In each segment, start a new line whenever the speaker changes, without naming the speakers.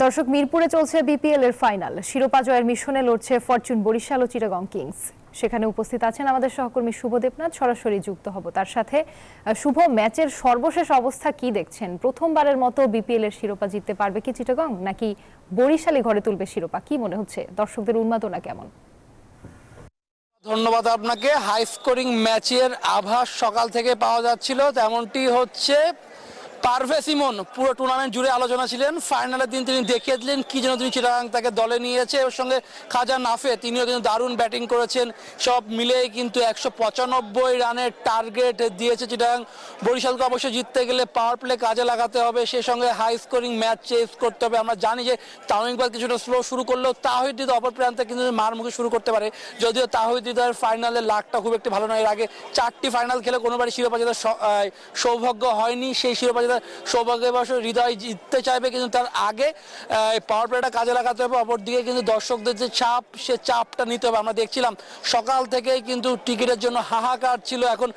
দর্শক, মিরপুরে চলছে বিপিএল এর ফাইনাল। শিরোপা জয়ের মিশনে লড়ছে ফরচুন বরিশাল ও চিটাগং কিংস। সেখানে উপস্থিত আছেন আমাদের সহকর্মী শুভ দেবনাথ। সরাসরি যুক্ত হব তার সাথে। শুভ, ম্যাচের সর্বশেষ অবস্থা কি দেখছেন? প্রথমবারের মতো বিপিএল এর শিরোপা জিততে পারবে কি চিটাগং, নাকি বরিশালই ঘরে তুলবে শিরোপা? কি মনে হচ্ছে, দর্শকদের উন্মাদনা কেমন?
ধন্যবাদ আপনাকে। হাই স্কোরিং ম্যাচের আভাস সকাল থেকে পাওয়া যাচ্ছিল, তেমনটি হচ্ছে। পারভেজ ইমন পুরো টুর্নামেন্ট জুড়ে আলোচনা ছিলেন। ফাইনালের দিন তিনি দেখিয়ে দিলেন কি যেন তিনি চিটাগাং তাকে দলে নিয়েছে। ওর সঙ্গে খাজা নাফে, তিনিও কিন্তু দারুণ ব্যাটিং করেছেন। সব মিলেই কিন্তু 195 রানের টার্গেট দিয়েছে চিটাগাং। বরিশালকে অবশ্যই জিততে গেলে পাওয়ার প্লে কাজে লাগাতে হবে, সেই সঙ্গে হাই স্কোরিং ম্যাচ চেস করতে হবে। আমরা জানি যে তামিম ইকবাল কিছুটা স্লো শুরু করলেও তাহিদ হৃদয় অপর প্রান্তে কিন্তু মার মুখে শুরু করতে পারে। যদিও তাহিদ হৃদয়ের ফাইনালের লাকটা খুব একটি ভালো নয়। এর আগে 4টি ফাইনাল খেলে কোনোবারই শিরোপা জেতার সৌভাগ্য হয়নি। সেই শিরোপা সৌভাগ্যবশ হৃদয় জিততে চাইবে, কিন্তু তার আগে পাওয়ার প্লেটা কাজে লাগাতে হবে। অপরদিকে কিন্তু দর্শকদের যে চাপ, সে চাপটা নিতে হবে। আমরা দেখছিলাম সকাল থেকেই কিন্তু টিকিটের জন্য হাহাকার ছিল। এখন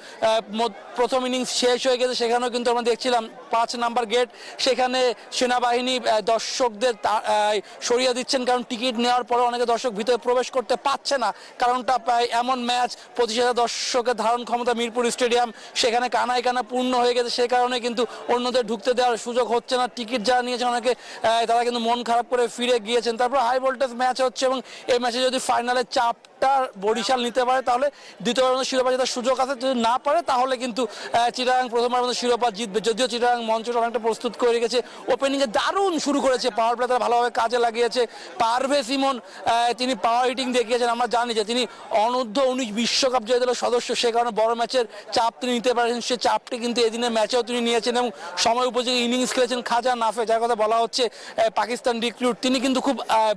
প্রথম ইনিংস শেষ হয়ে গেছে, সেখানেও কিন্তু আমরা দেখছিলাম 5 নাম্বার গেট, সেখানে সেনাবাহিনী দর্শকদের সরিয়ে দিচ্ছেন, কারণ টিকিট নেওয়ার পরে অনেকে দর্শক ভিতরে প্রবেশ করতে পারছে না। কারণটা প্রায় এমন ম্যাচ, 25,000 দর্শকের ধারণ ক্ষমতা মিরপুর স্টেডিয়াম, সেখানে কানায় কানা পূর্ণ হয়ে গেছে। সে কারণে কিন্তু অন্যদের ঢুকতে দেওয়ার সুযোগ হচ্ছে না। টিকিট যারা নিয়েছেন অনেকে, তারা কিন্তু মন খারাপ করে ফিরে গিয়েছেন। তারপর হাই ভোল্টেজ ম্যাচ হচ্ছে, এবং এই ম্যাচে যদি ফাইনালের চাপটা বরিশাল নিতে পারে তাহলে দ্বিতীয়বার মতো শিরোপা জেতার সুযোগ আছে। যদি না পারে তাহলে কিন্তু চিটাগাং প্রথমবার মতো শিরোপা জিতবে। যদিও চিটাগাং মঞ্চটা অনেকটা প্রস্তুত করে রেখেছে। ওপেনিংয়ে দারুণ শুরু করেছে, পাওয়ার প্লে তারা ভালোভাবে কাজে লাগিয়েছে। পারভেজ ইমন তিনি পাওয়ার হিটিং দেখিয়েছেন। আমরা জানি যে তিনি অনূর্ধ্ব 19 বিশ্বকাপ জয়ী দলের সদস্য, সে কারণে বড় ম্যাচের চাপ তিনি নিতে পারেন। সে চাপটি কিন্তু এদিনের ম্যাচেও তিনি নিয়েছেন এবং সময় উপযোগী ইনিংস খেলেছেন। খাজা নাফে, যার কথা বলা হচ্ছে পাকিস্তান রিক্রুট, তিনি কিন্তু খুব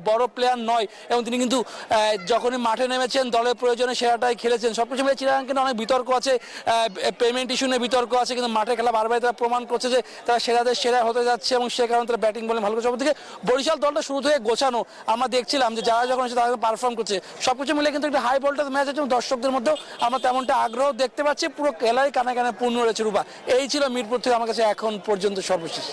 বড় প্লেয়ার নয়, এবং তিনি কিন্তু যখনই মাঠে নেমেছেন দলের প্রয়োজনে সেরাটাই খেলেছেন। সবকিছু মিলে চিটাগাং কিন্তু অনেক বিতর্ক আছে, পেমেন্ট ইস্যু নিয়ে বিতর্ক আছে, কিন্তু মাঠে খেলা বারবার তারা প্রমাণ করছে যে তারা সেরাদের সেরা হতে যাচ্ছে, এবং সে কারণে তারা ব্যাটিং বলে ভালো করছে। অপরদিকে বরিশাল দলটা শুরু থেকে গোছানো, আমরা দেখছিলাম যে যারা যখন এসে তারা পারফর্ম করছে। সবকিছু মিলে কিন্তু একটা হাই ভোল্টেজ ম্যাচ আছে, এবং দর্শকদের মধ্যেও আমরা তেমনটা আগ্রহ দেখতে পাচ্ছি। পুরো খেলায় কানে কানে পূর্ণ রয়েছে। রূপা, এই ছিল মিরপুর থেকে আমার কাছে এখন পর্যন্ত সর্বশেষ।